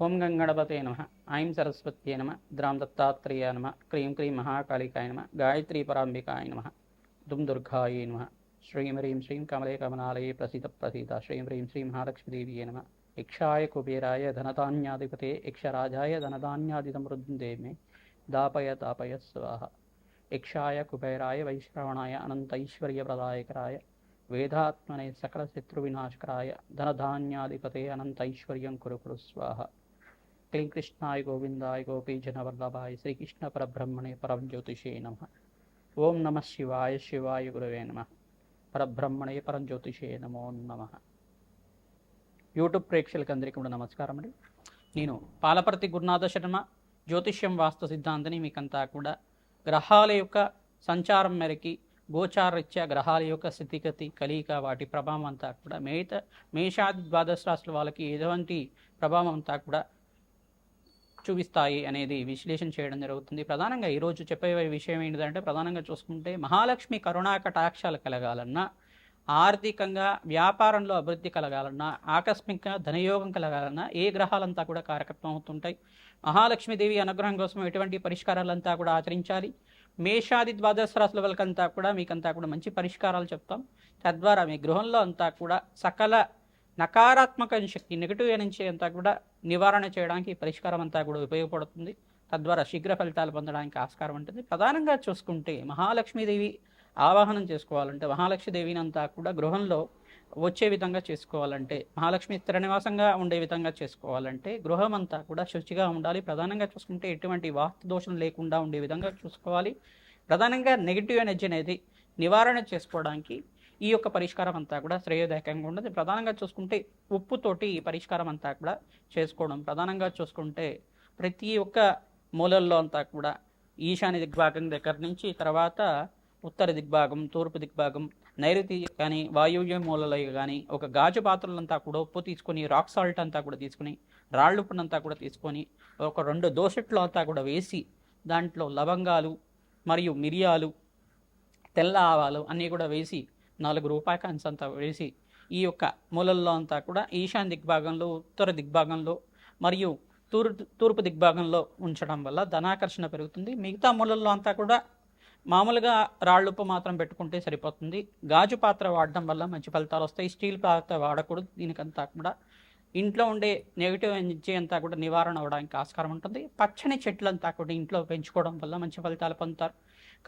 ఓం గంగణపతే నమ. ఐం సరస్వత్యే నమ. ద్రాం దత్తాత్రేయ నమ. క్రీం క్రీం మహాకాళికాయ నమ. గాయత్రీ పరాంబికాయ నమ. దుం దుర్గాయే నమ. శ్రీం హ్రీం శ్రీం కమలే కమలాలయే ప్రసీద ప్రసీద. శ్రీం హ్రీం శ్రీం మహాలక్ష్మీదేవియే నమ. యక్షాయ కుబేరాయ ధనధాన్యాధిపతే యక్షరాజాయ ధనధాన్యాదిసమృద్ధే మే దాపయ తాపయ స్వాహ. యక్షాయ కుబేరాయ వైశ్రవణాయ అనంతైశ్వర్యప్రదాయకరాయ వేదాత్మనే సకల శత్రువినాశకరాయ ధనధాన్యాధిపతే అనంతైశ్వర్యం కురు కురు స్వాహ. క్లీం కృష్ణాయ గోవిందాయ గోపీజనవల్లభాయ శ్రీకృష్ణ పరబ్రహ్మణే పరంజ్యోతిషే నమ. ఓం నమ శివాయ శివాయ గురవే నమ. పరబ్రహ్మణే పరంజ్యోతిషే నమో నమ. యూట్యూబ్ ప్రేక్షకులకి అందరికీ కూడా నమస్కారం అండి. నేను పాలపర్తి గురునాథ శర్మ, జ్యోతిష్యం వాస్తు సిద్ధాంతిని. మీకంతా కూడా గ్రహాల యొక్క సంచారం మేరకి గోచారరీత్యా గ్రహాల యొక్క స్థితిగతి కలియిక వాటి ప్రభావం అంతా కూడా మేషాది ద్వాదశ రాశుల వాళ్ళకి ఎటువంటి ప్రభావం అంతా కూడా చూపిస్తాయి అనేది విశ్లేషణ చేయడం జరుగుతుంది. ప్రధానంగా ఈరోజు చెప్పే విషయం ఏంటంటే, ప్రధానంగా చూసుకుంటే మహాలక్ష్మి కరుణా కటాక్షాలు కలగాలన్నా, ఆర్థికంగా వ్యాపారంలో అభివృద్ధి కలగాలన్నా, ఆకస్మిక ధనయోగం కలగాలన్నా ఏ గ్రహాలంతా కూడా కారకత్వం అవుతుంటాయి. మహాలక్ష్మీదేవి అనుగ్రహం కోసం ఎటువంటి పరిష్కారాలంతా కూడా ఆచరించాలి. మేషాది ద్వాదశ రాశుల వాళ్ళకంతా కూడా మీకంతా కూడా మంచి పరిష్కారాలు చెప్తాం. తద్వారా మీ గృహంలో అంతా కూడా సకల నకారాత్మక శక్తి, నెగిటివ్ ఎనర్జీ అంతా కూడా నివారణ చేయడానికి ఈ పరిష్కారం అంతా కూడా ఉపయోగపడుతుంది. తద్వారా శీఘ్ర ఫలితాలు పొందడానికి ఆస్కారం ఉంటుంది. ప్రధానంగా చూసుకుంటే మహాలక్ష్మీదేవి ఆవాహనం చేసుకోవాలంటే, మహాలక్ష్మీదేవిని అంతా కూడా గృహంలో వచ్చే విధంగా చేసుకోవాలంటే, మహాలక్ష్మి స్థిర నివాసంగా ఉండే విధంగా చేసుకోవాలంటే గృహం అంతా కూడా శుచిగా ఉండాలి. ప్రధానంగా చూసుకుంటే ఎటువంటి వాస్తు దోషం లేకుండా ఉండే విధంగా చూసుకోవాలి. ప్రధానంగా నెగిటివ్ ఎనర్జీ అనేది నివారణ చేసుకోవడానికి ఈ యొక్క పరిష్కారం అంతా కూడా శ్రేయోదాయకంగా ఉండదు. ప్రధానంగా చూసుకుంటే ఉప్పుతోటి ఈ పరిష్కారం అంతా కూడా చేసుకోవడం. ప్రధానంగా చూసుకుంటే ప్రతి ఒక్క మూలల్లో అంతా కూడా ఈశాన్య దిగ్భాగం దగ్గర నుంచి తర్వాత ఉత్తర దిగ్భాగం, తూర్పు దిగ్భాగం, నైరుతి కానీ వాయువ్య మూలలో కానీ ఒక గాజు పాత్రలంతా కూడా ఉప్పు తీసుకొని, రాక్ సాల్ట్ అంతా కూడా తీసుకుని, రాళ్ళు ఉప్పునంతా కూడా తీసుకొని ఒక 2 దోసెట్లు అంతా కూడా వేసి దాంట్లో లవంగాలు మరియు మిరియాలు, తెల్ల ఆవాలు అన్నీ కూడా వేసి 4 రూపాయి కాయిన్స్ అంతా వేసి ఈ యొక్క మూలల్లో అంతా కూడా ఈశాన్య దిగ్భాగంలో, ఉత్తర దిగ్భాగంలో మరియు తూర్పు దిగ్భాగంలో ఉంచడం వల్ల ధనాకర్షణ పెరుగుతుంది. మిగతా మూలల్లో అంతా కూడా మామూలుగా రాళ్ళుప్పు మాత్రం పెట్టుకుంటే సరిపోతుంది. గాజు పాత్ర వాడడం వల్ల మంచి ఫలితాలు వస్తాయి. స్టీల్ పాత్ర వాడకూడదు. దీనికంతా కూడా ఇంట్లో ఉండే నెగిటివ్ ఎనర్జీ అంతా కూడా నివారణ అవడానికి ఆస్కారం ఉంటుంది. పచ్చని చెట్లంతా కూడా ఇంట్లో పెంచుకోవడం వల్ల మంచి ఫలితాలు పొందుతారు.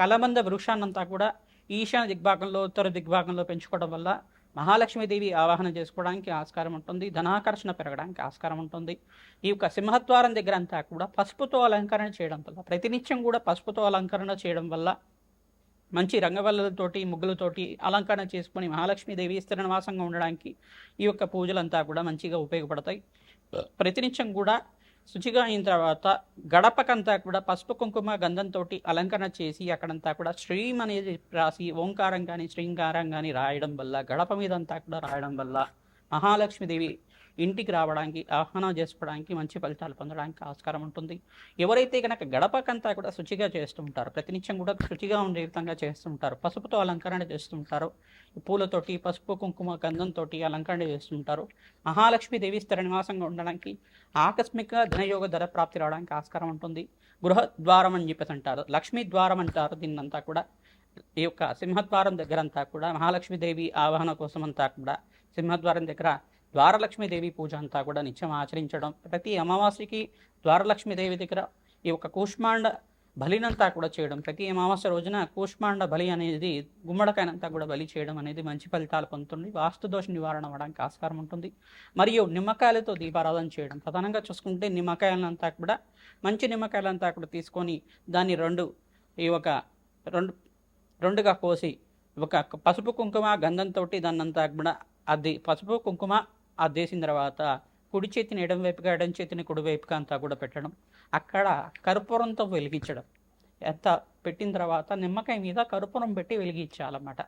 కలబంద వృక్షాన్నంతా కూడా ఈశాన్య దిగ్భాగంలో, ఉత్తర దిగ్భాగంలో పెంచుకోవడం వల్ల మహాలక్ష్మీదేవి ఆవాహన చేసుకోవడానికి ఆస్కారం ఉంటుంది. ధనాకర్షణ పెరగడానికి ఆస్కారం ఉంటుంది. ఈ యొక్క సింహద్వారం దగ్గర అంతా కూడా పసుపుతో అలంకరణ చేయడం వల్ల, ప్రతినిత్యం కూడా పసుపుతో అలంకరణ చేయడం వల్ల, మంచి రంగవల్లులతోటి, ముగ్గులతోటి అలంకరణ చేసుకొని మహాలక్ష్మీదేవి స్థిర నివాసంగా ఉండడానికి ఈ యొక్క పూజలంతా కూడా మంచిగా ఉపయోగపడతాయి. ప్రతినిత్యం కూడా శుచిగా అయిన తర్వాత గడపకంతా కూడా పసుపు కుంకుమ గంధంతో అలంకరణ చేసి అక్కడంతా కూడా శ్రీం అనేది రాసి ఓంకారం కానీ శ్రీంకారం కానీ రాయడం వల్ల, గడప మీద అంతా కూడా రాయడం వల్ల మహాలక్ష్మీదేవి ఇంటికి రావడానికి, ఆహ్వానం చేసుకోవడానికి, మంచి ఫలితాలు పొందడానికి ఆస్కారం ఉంటుంది. ఎవరైతే కనుక గడపకంతా కూడా శుచిగా చేస్తుంటారో, ప్రతినిత్యం కూడా శుచిగా ఉండే విధంగా చేస్తుంటారో, పసుపుతో అలంకరణ చేస్తుంటారో, పూలతోటి పసుపు కుంకుమ గంధంతో అలంకరణ చేస్తుంటారు, మహాలక్ష్మీదేవి స్థిర నివాసంగా ఉండడానికి, ఆకస్మిక ధనయోగ ధర ప్రాప్తి రావడానికి ఆస్కారం ఉంటుంది. గృహద్వారం అని చెప్పేసి అంటారు, లక్ష్మీ ద్వారం అంటారు దీన్నంతా కూడా. ఈ యొక్క సింహద్వారం దగ్గర అంతా కూడా మహాలక్ష్మీదేవి ఆవాహన కోసం అంతా కూడా సింహద్వారం దగ్గర ద్వారలక్ష్మీదేవి పూజ అంతా కూడా నిత్యం ఆచరించడం. ప్రతి అమావాస్యకి ద్వారలక్ష్మీదేవి దగ్గర ఈ యొక్క కూష్మాండ బలినంతా కూడా చేయడం. ప్రతి అమావాస్య రోజున కూష్మాండ బలి అనేది, గుమ్మడికాయనంతా కూడా బలి చేయడం అనేది మంచి ఫలితాలు పొందుతుంది. వాస్తుదోష నివారణ అవ్వడానికి ఆస్కారం ఉంటుంది. మరియు నిమ్మకాయలతో దీపారాధన చేయడం. ప్రధానంగా చూసుకుంటే నిమ్మకాయలంతా కూడా మంచి నిమ్మకాయలంతా కూడా తీసుకొని దాన్ని రెండుగా కోసి ఒక పసుపు కుంకుమ గంధంతో దాన్నంతా కూడా పసుపు కుంకుమ అద్దేసిన తర్వాత కుడి చేతిని ఎడం వైపుగా, ఎడం చేతిని కుడి వైపుగా అంతా కూడా పెట్టడం. అక్కడ కర్పూరంతో వెలిగించడం. ఎంత పెట్టిన తర్వాత నిమ్మకాయ మీద కర్పూరం పెట్టి వెలిగించాలన్నమాట.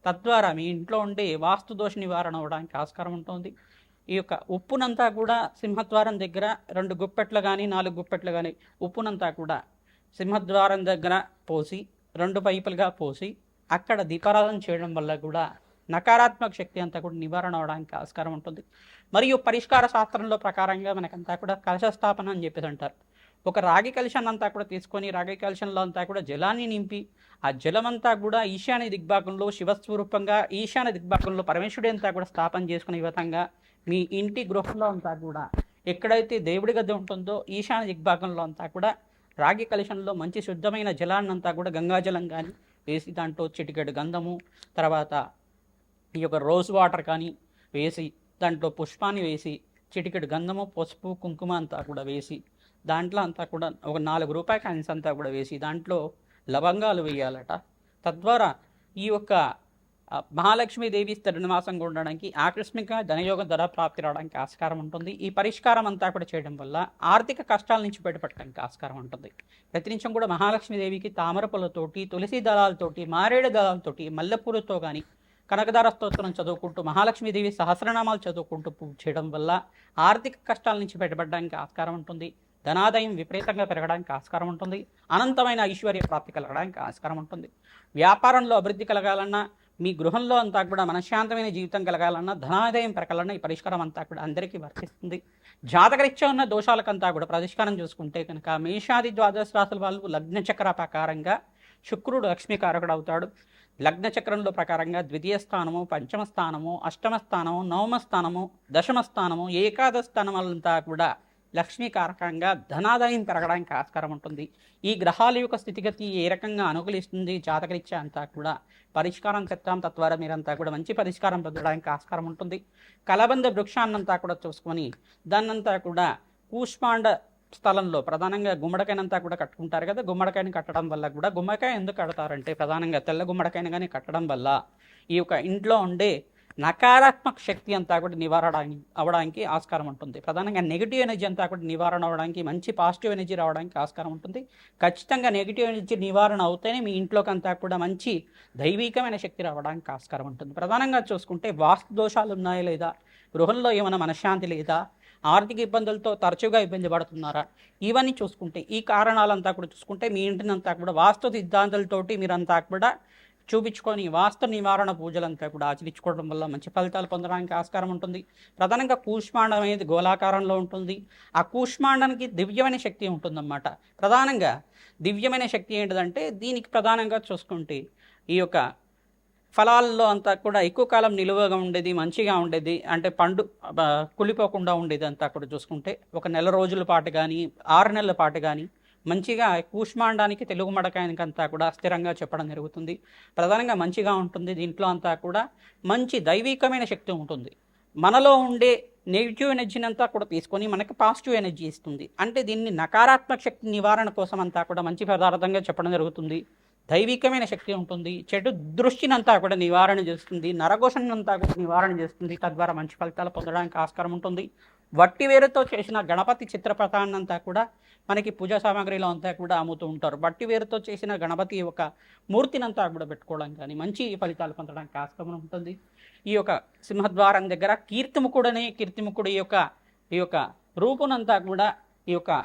తద్వారా మీ ఇంట్లో ఉండే వాస్తు దోష నివారణ అవడానికి ఆస్కారం ఉంటుంది. ఈ యొక్క ఉప్పునంతా కూడా సింహద్వారం దగ్గర 2 గుప్పెట్లు కానీ 4 గుప్పెట్లు కానీ ఉప్పునంతా కూడా సింహద్వారం దగ్గర పోసి 2 పైపులుగా పోసి అక్కడ దీపారాధన చేయడం వల్ల కూడా నకారాత్మక శక్తి అంతా కూడా నివారణ అవడానికి ఆస్కారం ఉంటుంది. మరియు పరిష్కార శాస్త్రంలో ప్రకారంగా మనకంతా కూడా కలశ స్థాపన అని చెప్పేసి అంటారు. ఒక రాగి కలశాన్ని అంతా కూడా తీసుకొని రాగి కలశంలో అంతా కూడా జలాన్ని నింపి ఆ జలమంతా కూడా ఈశాన్య దిగ్భాగంలో శివస్వరూపంగా ఈశాన్య దిగ్భాగంలో పరమేశ్వరుడి అంతా కూడా స్థాపన చేసుకునే విధంగా మీ ఇంటి గృహంలో అంతా కూడా ఎక్కడైతే దేవుడి గది ఉంటుందో ఈశాన్య దిగ్భాగంలో అంతా కూడా రాగి కలశంలో మంచి శుద్ధమైన జలాన్ని అంతా కూడా గంగాజలం కానీ వేసి దాంట్లో చిటికెడు గంధము, తర్వాత ఈ యొక్క రోజ్ వాటర్ కానీ వేసి దాంట్లో పుష్పాన్ని వేసి చిటికెడు గంధము, పసుపు, కుంకుమ అంతా కూడా వేసి దాంట్లో అంతా కూడా ఒక 4 రూపాయి కాయిన్స్ అంతా కూడా వేసి దాంట్లో లవంగాలు వేయాలట. తద్వారా ఈ యొక్క మహాలక్ష్మీదేవి స్థిర నివాసంగా ఉండడానికి ఆకస్మిక ధనయోగ ధర ప్రాప్తి రావడానికి ఆస్కారం ఉంటుంది. ఈ పరిష్కారం అంతా కూడా చేయడం వల్ల ఆర్థిక కష్టాల నుంచి బయటపడడానికి ఆస్కారం ఉంటుంది. ప్రతినిత్యం కూడా మహాలక్ష్మీదేవికి తామర పూలతోటి, తులసి దళాలతోటి, మారేడు దళాలతోటి, మల్లెపూలతో కానీ కనకదార స్తోత్రం చదువుకుంటూ మహాలక్ష్మీదేవి సహస్రనామాలు చదువుకుంటూ పూజ చేయడం వల్ల ఆర్థిక కష్టాల నుంచి బయటపడడానికి ఆస్కారం ఉంటుంది. ధనాదాయం విపరీతంగా పెరగడానికి ఆస్కారం ఉంటుంది. అనంతమైన ఐశ్వర్య ప్రాప్తి కలగడానికి ఆస్కారం ఉంటుంది. వ్యాపారంలో అభివృద్ధి కలగాలన్నా, మీ గృహంలో అంతా కూడా మనశ్శాంతమైన జీవితం కలగాలన్నా, ధనాదాయం పెరగాలన్నా ఈ పరిష్కారం అంతా కూడా అందరికీ వర్తిస్తుంది. జాతకరీత్యా ఉన్న దోషాలకంతా కూడా పరిష్కారం చూసుకుంటే కనుక మేషాది ద్వాదశ రాశుల వాళ్ళు లగ్న చక్ర ప్రకారంగా శుక్రుడు లక్ష్మీకారకుడు అవుతాడు. లగ్న చక్రంలో ప్రకారంగా ద్వితీయ స్థానము, పంచమ స్థానము, అష్టమ స్థానము, నవమ స్థానము, దశమ స్థానము, ఏకాదశ స్థానములంతా కూడా లక్ష్మీకారకంగా ధనాదాయం పెరగడానికి ఆస్కారం ఉంటుంది. ఈ గ్రహాల యొక్క స్థితిగతి ఏ రకంగా అనుకూలిస్తుంది జాతకరీత్యా అంతా కూడా పరిష్కారం చెప్తాం. తద్వారా మీరంతా కూడా మంచి పరిష్కారం పొందడానికి ఆస్కారం ఉంటుంది. కలబంద వృక్షాన్నంతా కూడా చూసుకొని దాన్నంతా కూడా కూష్మాండ స్థలంలో ప్రధానంగా గుమ్మడికాయనంతా కూడా కట్టుకుంటారు కదా. గుమ్మడికాయని కట్టడం వల్ల కూడా, గుమ్మడికాయ ఎందుకు కడతారంటే ప్రధానంగా తెల్ల గుమ్మడికాయని కానీ కట్టడం వల్ల ఈ యొక్క ఇంట్లో ఉండే నకారాత్మక శక్తి అంతా కూడా నివారణ అవ్వడానికి ఆస్కారం ఉంటుంది. ప్రధానంగా నెగిటివ్ ఎనర్జీ అంతా కూడా నివారణ అవ్వడానికి, మంచి పాజిటివ్ ఎనర్జీ రావడానికి ఆస్కారం ఉంటుంది. ఖచ్చితంగా నెగిటివ్ ఎనర్జీ నివారణ అవుతేనే మీ ఇంట్లోకి అంతా కూడా మంచి దైవికమైన శక్తి రావడానికి ఆస్కారం ఉంటుంది. ప్రధానంగా చూసుకుంటే వాస్తు దోషాలు ఉన్నాయా లేదా, గృహంలో ఏమైనా మనశ్శాంతి లేదా, ఆర్థిక ఇబ్బందులతో తరచుగా ఇబ్బంది పడుతున్నారా, ఇవన్నీ చూసుకుంటే ఈ కారణాలంతా కూడా చూసుకుంటే మీ ఇంటినంతా కూడా వాస్తు సిద్ధాంతాలతోటి మీరంతా కూడా చూపించుకొని వాస్తు నివారణ పూజలంతా కూడా ఆచరించుకోవడం వల్ల మంచి ఫలితాలు పొందడానికి ఆస్కారం ఉంటుంది. ప్రధానంగా కూష్మాండం అనేది గోళాకారంలో ఉంటుంది. ఆ కూష్మాండానికి దివ్యమైన శక్తి ఉంటుందన్నమాట. ప్రధానంగా దివ్యమైన శక్తి ఏంటిదంటే దీనికి ప్రధానంగా చూసుకుంటే ఈ యొక్క ఫలాల్లో అంతా కూడా ఎక్కువ కాలం నిలువగా ఉండేది, మంచిగా ఉండేది, అంటే పండు కులిపోకుండా ఉండేది అంతా కూడా చూసుకుంటే ఒక 1 నెల రోజుల పాటు కానీ 6 నెలల పాటు కానీ మంచిగా కూష్మాండానికి తెలుగు మడకాయనికి అంతా కూడా స్థిరంగా చెప్పడం జరుగుతుంది. ప్రధానంగా మంచిగా ఉంటుంది. దీంట్లో అంతా కూడా మంచి దైవికమైన శక్తి ఉంటుంది. మనలో ఉండే నెగిటివ్ ఎనర్జీని అంతా కూడా తీసుకొని మనకి పాజిటివ్ ఎనర్జీ ఇస్తుంది. అంటే దీన్ని నకారాత్మక శక్తి నివారణ కోసం అంతా కూడా మంచి పదార్థంగా చెప్పడం జరుగుతుంది. దైవికమైన శక్తి ఉంటుంది. చెడు దృష్టినంతా కూడా నివారణ చేస్తుంది. నరఘోషనంతా కూడా నివారణ చేస్తుంది. తద్వారా మంచి ఫలితాలు పొందడానికి ఆస్కారం ఉంటుంది. వట్టివేరుతో చేసిన గణపతి చిత్రపటాన్నంతా కూడా మనకి పూజా సామాగ్రిలో అంతా కూడా అమ్ముతూ ఉంటారు. వట్టివేరుతో చేసిన గణపతి యొక్క మూర్తినంతా కూడా పెట్టుకోవడం కానీ మంచి ఫలితాలు పొందడానికి ఆస్కారం ఉంటుంది. ఈ యొక్క సింహద్వారం దగ్గర కీర్తిముఖుడు ఈ యొక్క రూపునంతా కూడా ఈ యొక్క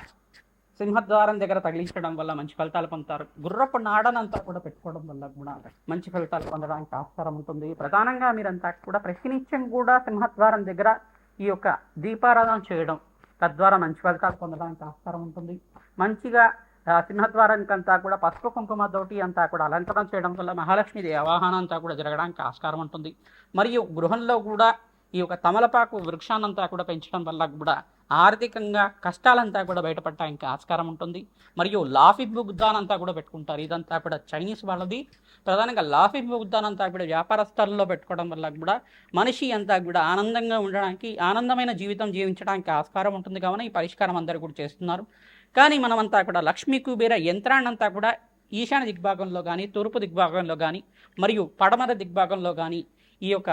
సింహద్వారం దగ్గర తగిలించడం వల్ల మంచి ఫలితాలు పొందుతారు. గుర్రపు నాడనంతా కూడా పెట్టుకోవడం వల్ల కూడా మంచి ఫలితాలు పొందడానికి ఆస్కారం ఉంటుంది. ప్రధానంగా మీరంతా కూడా ప్రతినిత్యం కూడా సింహద్వారం దగ్గర ఈ యొక్క దీపారాధన చేయడం తద్వారా మంచి ఫలితాలు పొందడానికి ఆస్కారం ఉంటుంది. మంచిగా సింహద్వారానికంతా కూడా పసుపు కుంకుమతోటి అంతా కూడా అలంకరణ చేయడం వల్ల మహాలక్ష్మీదేవి ఆవాహనం అంతా కూడా జరగడానికి ఆస్కారం ఉంటుంది. మరియు గృహంలో కూడా ఈ యొక్క తమలపాకు వృక్షాన్నంతా కూడా పెంచడం వల్ల కూడా ఆర్థికంగా కష్టాలంతా కూడా బయటపడటానికి ఆస్కారం ఉంటుంది. మరియు లాఫింగ్ బుద్ధానంతా కూడా పెట్టుకుంటారు. ఇదంతా కూడా చైనీస్ వాళ్ళది. ప్రధానంగా లాఫింగ్ బుద్ధానంతా కూడా వ్యాపార స్థలంలో పెట్టుకోవడం వల్ల కూడా మనిషి అంతా కూడా ఆనందంగా ఉండడానికి, ఆనందమైన జీవితం జీవించడానికి ఆస్కారం ఉంటుంది. కావున ఈ పరిష్కారం అందరూ కూడా చేస్తున్నారు. కానీ మనమంతా కూడా లక్ష్మీ కుబేర యంత్రాన్నంతా కూడా ఈశాన్య దిగ్భాగంలో కానీ, తూర్పు దిగ్భాగంలో కానీ, మరియు పడమర దిగ్భాగంలో కానీ ఈ యొక్క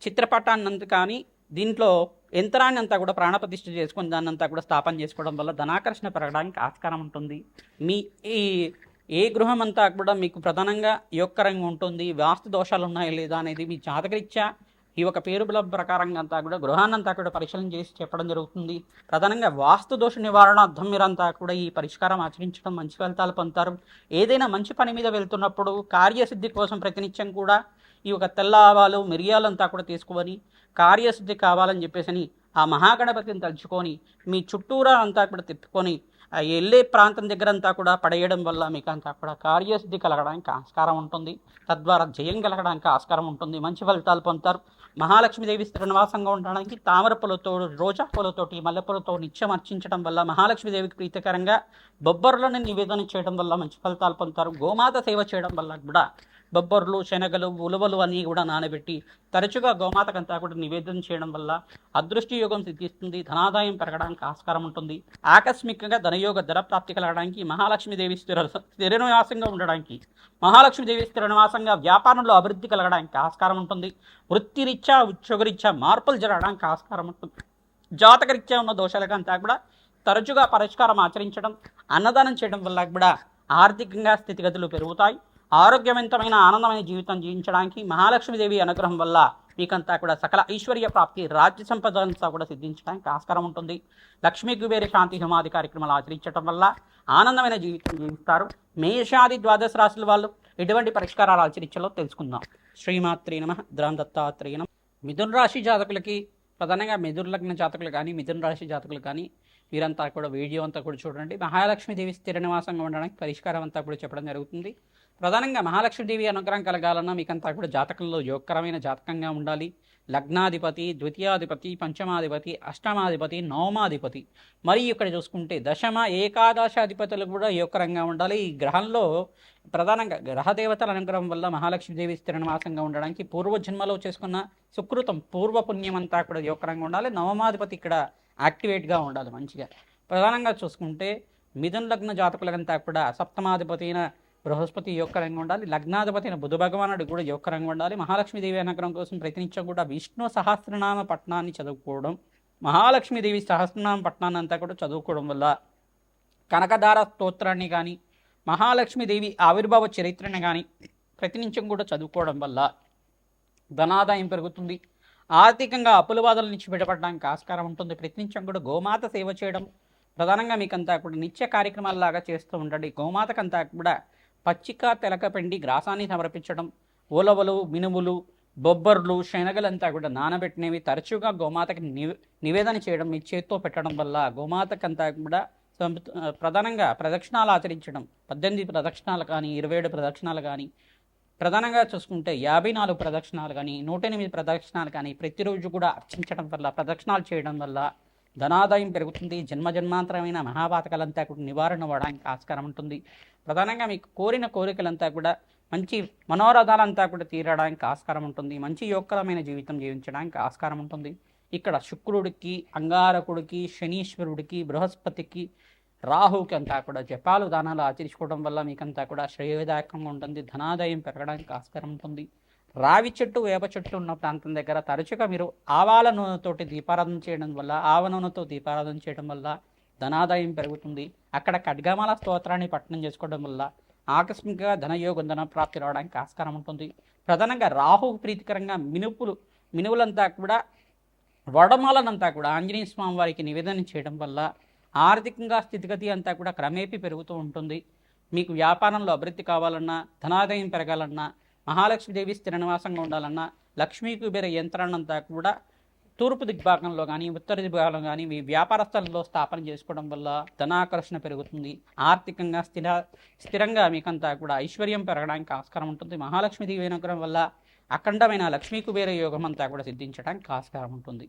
చిత్రపటాన్నంత కానీ దీంట్లో యంత్రాన్ని అంతా కూడా ప్రాణప్రతిష్ఠ చేసుకొని దాన్నంతా కూడా స్థాపన చేసుకోవడం వల్ల ధనాకర్షణ పెరగడానికి ఆస్కారం ఉంటుంది. మీ ఏ గృహం అంతా కూడా మీకు ప్రధానంగా యోగకరంగా ఉంటుంది, వాస్తు దోషాలు ఉన్నాయా లేదా అనేది మీ జాతకరీత్యా ఈ ఒక పేరు బలం ప్రకారంగా అంతా కూడా గృహాన్నంతా కూడా పరిశీలన చేసి చెప్పడం జరుగుతుంది. ప్రధానంగా వాస్తు దోష నివారణార్థం మీరంతా కూడా ఈ పరిష్కారం ఆచరించడం మంచి ఫలితాలు పొందుతారు. ఏదైనా మంచి పని మీద వెళ్తున్నప్పుడు కార్యసిద్ధి కోసం ప్రతినిత్యం కూడా ఈ యొక్క తెల్ల ఆవాలు, మిరియాలంతా కూడా తీసుకొని కార్యసిద్ధి కావాలని చెప్పేసి ఆ మహాగణపతిని తలుచుకొని మీ చుట్టూరా అంతా కూడా తిప్పుకొని ఆ వెళ్ళే ప్రాంతం దగ్గర అంతా కూడా పడేయడం వల్ల మీకు అంతా కూడా కార్యసిద్ధి కలగడానికి ఆస్కారం ఉంటుంది. తద్వారా జయం కలగడానికి ఆస్కారం ఉంటుంది. మంచి ఫలితాలు పొందుతారు. మహాలక్ష్మీదేవి స్థిరనివాసంగా ఉండడానికి తామర పూలతో, రోజా పూలతోటి, మల్లెపూలతో నిత్యం అర్చించడం వల్ల మహాలక్ష్మీదేవికి ప్రీతికరంగా బొబ్బర్లను నివేదన చేయడం వల్ల మంచి ఫలితాలు పొందుతారు. గోమాత సేవ చేయడం వల్ల కూడా బొబ్బర్లు, శనగలు, ఉలువలు అన్నీ కూడా నానబెట్టి తరచుగా గోమాతకంతా కూడా నివేదన చేయడం వల్ల అదృష్టి యోగం సిద్ధిస్తుంది. ధనాదాయం పెరగడానికి ఆస్కారం ఉంటుంది. ఆకస్మికంగా ధనయోగ ధనప్రాప్తి కలగడానికి మహాలక్ష్మీదేవి స్థిర నివాసంగా ఉండడానికి, మహాలక్ష్మీదేవి స్థిర నివాసంగా వ్యాపారంలో అభివృద్ధి కలగడానికి ఆస్కారం ఉంటుంది. వృత్తిరీత్యా, ఉద్యోగరీత్యా మార్పులు జరగడానికి ఆస్కారం ఉంటుంది. జాతకరీత్యా ఉన్న దోషాలకంతా కూడా తరచుగా పరిష్కారం ఆచరించడం, అన్నదానం చేయడం వల్ల కూడా ఆర్థికంగా స్థితిగతులు పెరుగుతాయి. ఆరోగ్యవంతమైన ఆనందమైన జీవితం జీవించడానికి మహాలక్ష్మీదేవి అనుగ్రహం వల్ల మీకంతా కూడా సకల ఐశ్వర్య ప్రాప్తి, రాజ్య సంపద అంతా కూడా సిద్ధించడానికి ఆస్కారం ఉంటుంది. లక్ష్మీ కుబేర శాంతి హోమాది కార్యక్రమాలు ఆచరించడం వల్ల ఆనందమైన జీవితం జీవిస్తారు. మేషాది ద్వాదశ రాశుల వాళ్ళు ఎటువంటి పరిష్కారాలు ఆచరించాలో తెలుసుకుందాం. శ్రీమాత్రే నమః. ద్రాం దత్తాత్రేయ నమః. మిథున రాశి జాతకులకి, ప్రధానంగా మిథున లగ్న జాతకులు కానీ, మిథున రాశి జాతకులు కానీ వీరంతా కూడా వీడియో అంతా కూడా చూడండి. మహాలక్ష్మీదేవి స్థిర నివాసంగా ఉండడానికి పరిష్కారం అంతా కూడా చెప్పడం జరుగుతుంది. ప్రధానంగా మహాలక్ష్మీదేవి అనుగ్రహం కలగాలన్నా మీకంతా కూడా జాతకంలో యోగకరమైన జాతకంగా ఉండాలి. లగ్నాధిపతి, ద్వితీయాధిపతి, పంచమాధిపతి, అష్టమాధిపతి, నవమాధిపతి, మరియు ఇక్కడ చూసుకుంటే దశమ, ఏకాదశాధిపతులు కూడా యోగకరంగా ఉండాలి. ఈ గ్రహంలో ప్రధానంగా గ్రహదేవతల అనుగ్రహం వల్ల మహాలక్ష్మీదేవి స్థిర నివాసంగా ఉండడానికి పూర్వజన్మలో చేసుకున్న సుకృతం, పూర్వపుణ్యం అంతా కూడా యోగకరంగా ఉండాలి. నవమాధిపతి ఇక్కడ యాక్టివేట్గా ఉండాలి మంచిగా. ప్రధానంగా చూసుకుంటే మిథున లగ్న జాతకులంతా కూడా సప్తమాధిపతి అయిన బృహస్పతి యోగకరంగా ఉండాలి. లగ్నాధిపతి అయిన బుధ భగవానుడు కూడా యోగకరంగా ఉండాలి. మహాలక్ష్మీదేవి అనుగ్రహం కోసం ప్రయత్నించడం కూడా విష్ణు సహస్రనామ పట్టణాన్ని చదువుకోవడం, మహాలక్ష్మీదేవి సహస్రనామ పట్టణాన్ని అంతా కూడా చదువుకోవడం వల్ల కనకదార స్తోత్రాన్ని కానీ, మహాలక్ష్మీదేవి ఆవిర్భావ చరిత్రని కానీ ప్రతినిత్యం కూడా చదువుకోవడం వల్ల ధనాదాయం పెరుగుతుంది. ఆర్థికంగా అప్పుల బాధల నుంచి బయటపడడానికి ఆస్కారం ఉంటుంది. ప్రతినిత్యం కూడా గోమాత సేవ చేయడం ప్రధానంగా మీకంతా కూడా నిత్య కార్యక్రమాలలాగా చేస్తూ ఉండండి. గోమాతకంతా కూడా పచ్చిక తెలకపిండి గ్రాసాన్ని సమర్పించడం, ఉలవలు, మినుములు, బొబ్బర్లు, శనగలంతా కూడా నానబెట్టినవి తరచుగా గోమాతకి నివేదన చేయడం, మీ చేత్తో పెట్టడం వల్ల గోమాతకంతా కూడా ప్రధానంగా ప్రదక్షిణాలు ఆచరించడం, 18 ప్రదక్షిణాలు కానీ, 27 ప్రదక్షిణాలు కానీ, ప్రధానంగా చూసుకుంటే 54 ప్రదక్షిణాలు కానీ, 108 ప్రదక్షిణాలు కానీ ప్రతిరోజు కూడా అర్చించడం వల్ల, ప్రదక్షిణాలు చేయడం వల్ల ధనాదాయం పెరుగుతుంది. జన్మజన్మాంతరమైన మహాపాతకాలంతా కూడా నివారణ అవ్వడానికి ఆస్కారం ఉంటుంది. ప్రధానంగా మీకు కోరిన కోరికలంతా కూడా మంచి మనోరథాలంతా కూడా తీరడానికి ఆస్కారం ఉంటుంది. మంచి యోగకరమైన జీవితం జీవించడానికి ఆస్కారం ఉంటుంది. ఇక్కడ శుక్రుడికి, అంగారకుడికి, శనీశ్వరుడికి, బృహస్పతికి, రాహుకి అంతా కూడా జపాలు దానాలు ఆచరించుకోవడం వల్ల మీకంతా కూడా శ్రేయదాయకంగా ఉంటుంది. ధనాదాయం పెరగడానికి ఆస్కారం ఉంటుంది. రావి చెట్టు, వేప చెట్టు ఉన్న ప్రాంతం దగ్గర తరచుగా మీరు ఆవాల నూనెతోటి దీపారాధన చేయడం వల్ల, ఆవ నూనెతో దీపారాధన చేయడం వల్ల ధనాదాయం పెరుగుతుంది. అక్కడ ఖడ్గమాల స్తోత్రాన్ని పఠనం చేసుకోవడం వల్ల ఆకస్మికంగా ధనయోగం, ధన ప్రాప్తి రావడానికి ఆస్కారం ఉంటుంది. ప్రధానంగా రాహు ప్రీతికరంగా మినువులంతా కూడా, వడమాలనంతా కూడా ఆంజనేయ స్వామి వారికి నివేదన చేయడం వల్ల ఆర్థికంగా స్థితిగతి అంతా కూడా క్రమేపీ పెరుగుతూ ఉంటుంది. మీకు వ్యాపారంలో అభివృద్ధి కావాలన్నా, ధనాదాయం పెరగాలన్నా, మహాలక్ష్మీదేవి స్థిర నివాసంగా ఉండాలన్నా, లక్ష్మీ కుబేర యంత్రాన్నంతా కూడా తూర్పు దిగ్భాగంలో కానీ, ఉత్తర దిగ్భాగంలో కానీ మీ వ్యాపార స్థలంలో స్థాపన చేసుకోవడం వల్ల ధనాకర్షణ పెరుగుతుంది. ఆర్థికంగా స్థిరంగా మీకంతా కూడా ఐశ్వర్యం పెరగడానికి ఆస్కారం ఉంటుంది. మహాలక్ష్మీదేవి అనుగ్రహం వల్ల అఖండమైన లక్ష్మీ కుబేర యోగం అంతా కూడా సిద్ధించడానికి ఆస్కారం ఉంటుంది.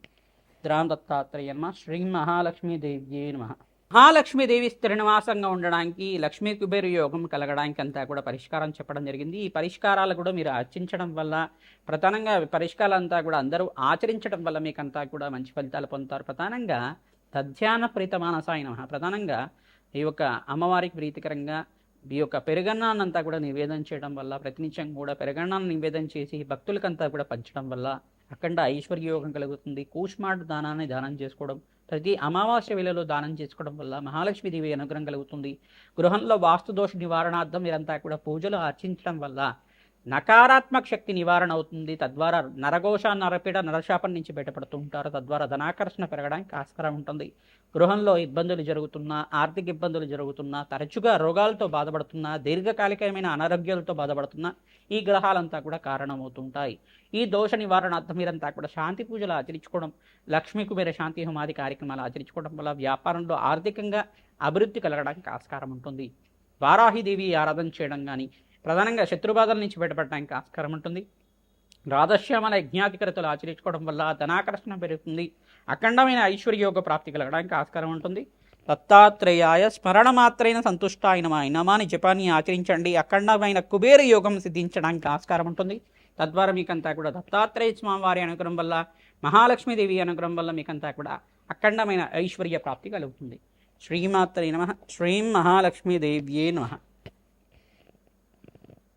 ద్రాం దత్తాత్రేయ నమః. శ్రీ మహాలక్ష్మీదేవి నమః. మహాలక్ష్మీదేవి స్థిర నివాసంగా ఉండడానికి, లక్ష్మీ కుబేర యోగం కలగడానికి అంతా కూడా పరిష్కారం చెప్పడం జరిగింది. ఈ పరిష్కారాలు కూడా మీరు ఆచరించడం వల్ల, ప్రధానంగా పరిష్కారాలంతా కూడా అందరూ ఆచరించడం వల్ల మీకంతా కూడా మంచి ఫలితాలు పొందుతారు. ప్రధానంగా తధ్యాన ప్రీతమానసాయ నమః. ప్రధానంగా ఈ యొక్క అమ్మవారికి ప్రీతికరంగా ఈ యొక్క పెరుగన్నాన్నంతా కూడా నివేదన చేయడం వల్ల, ప్రతినిత్యం కూడా పెరుగన్నాన్ని నివేదన చేసి భక్తులకంతా కూడా పంచడం వల్ల అఖండ ఐశ్వర్య యోగం కలుగుతుంది. కూష్మార్ట్ దానాన్ని దానం చేసుకోవడం, ప్రతి అమావాస్య వేళలో దానం చేసుకోవడం వల్ల మహాలక్ష్మీదేవి అనుగ్రహం కలుగుతుంది. గృహంలో వాస్తుదోష నివారణార్థం మీరంతా కూడా పూజలు ఆర్చించడం వల్ల నకారాత్మక శక్తి నివారణ అవుతుంది. తద్వారా నరఘోష, నరపీడ, నరశాపం నుంచి బయటపడుతూ ఉంటారు. తద్వారా ధనాకర్షణ పెరగడానికి ఆస్కారం ఉంటుంది. గృహంలో ఇబ్బందులు జరుగుతున్నా, ఆర్థిక ఇబ్బందులు జరుగుతున్నా, తరచుగా రోగాలతో బాధపడుతున్నా, దీర్ఘకాలికమైన అనారోగ్యాలతో బాధపడుతున్నా ఈ గ్రహాలంతా కూడా కారణమవుతుంటాయి. ఈ దోష నివారణార్థం మీరంతా కూడా శాంతి పూజలు ఆచరించుకోవడం, లక్ష్మీ కుబేర శాంతి హోమాది కార్యక్రమాలు ఆచరించుకోవడం వల్ల వ్యాపారంలో ఆర్థికంగా అభివృద్ధి కలగడానికి ఆస్కారం ఉంటుంది. వారాహిదేవి ఆరాధన చేయడం కానీ, ప్రధానంగా శత్రుబాధల నుంచి బయటపడడానికి ఆస్కారం ఉంటుంది. రాధశ్యామల యజ్ఞాధికరతలు ఆచరించుకోవడం వల్ల ధనాకర్షణ పెరుగుతుంది. అఖండమైన ఐశ్వర్యోగ ప్రాప్తి కలగడానికి ఆస్కారం ఉంటుంది. దత్తాత్రేయాయ స్మరణ మాత్రైన సంతుష్టాయ నమః నమాని జపాన్ని ఆచరించండి. అఖండమైన కుబేర యోగం సిద్ధించడానికి ఆస్కారం ఉంటుంది. తద్వారా మీకంతా కూడా దత్తాత్రేయ స్వామివారి అనుగ్రహం వల్ల, మహాలక్ష్మీదేవి అనుగ్రహం వల్ల మీకంతా కూడా అఖండమైన ఐశ్వర్య ప్రాప్తి కలుగుతుంది. శ్రీమాత్రే నమః. శ్రీం మహాలక్ష్మీదేవ్యే నమః.